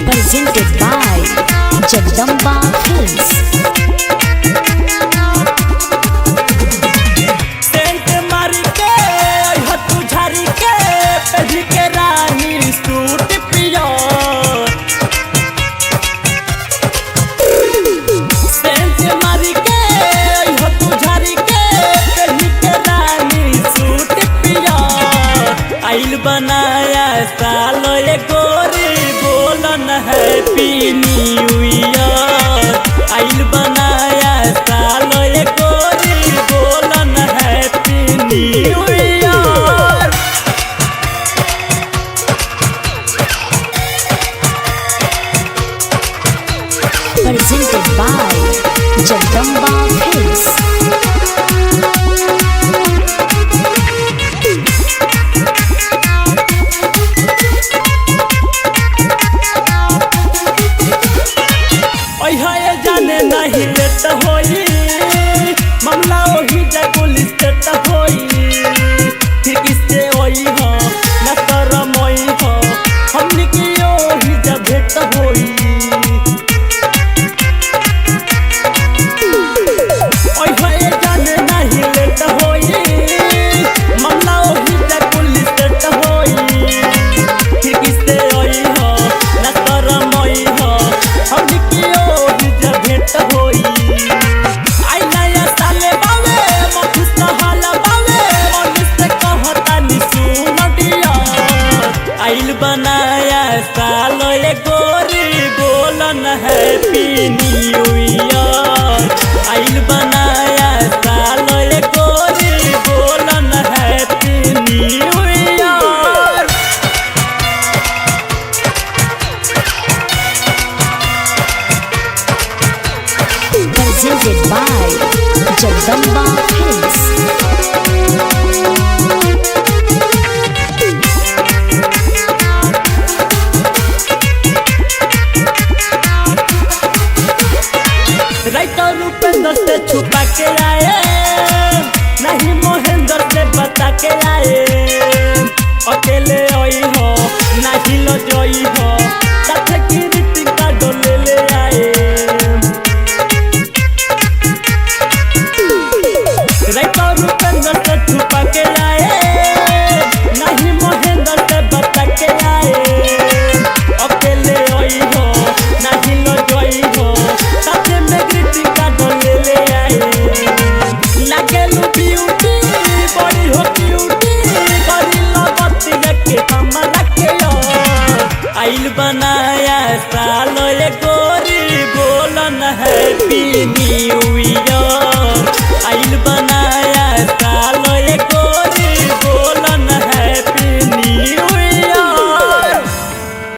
Presented by Jagdamba Films. Scent मार के हथु झारी के पहन के रानी सूट पिया। सेंट मार के हथु झारी के पहन के रानी सूट पिया। आइल बनाया साल ये गोरी बोलन हैप्पी न्यू ईयर। आइल बनाया साल ये गोरी बोलन happy new year. Presented by Jagdamba Films. ये जाने नहीं लेट होई मामला वही जा पुलिस लेट होई। फिर किससे होई हो न शरम होई हो हमनी की वही जा भेट होई। ये जाने नहीं लेट होई मामला वही जा पुलिस लेट होई। फिर किससे होई हो न शरम होई हो हमनी की भेट होई। आई नया साले बावे मखुस हाल बावे मनुष्य कहता नि सुनडिया। आइल बनाया साल ये गोरी बोलन हैप्पी न्यू ईयर। आइल बनाया साल ये गोरी बोलन happy new year. Presented by Jagdamba Films. Writer Rupendra से छुपा के आए नहीं महेंद्र से बता के आए। अकेले आई हो नहीं लो जोई हो साथ की रीति का डोले ले आए। राइटर रूपेंद्र से छुपा के आए नहीं महेंद्र से बता के आए। अकेले आई हो नहीं लो जोई हो साथ में रीति का डोले ले आए। लागेलू ब्यूटी बड़ी हो क्यूटी बड़ी लगती के हमरा के यार। आइल बनाया साल ये गोरी बोलन हैप्पी न्यू ईयर।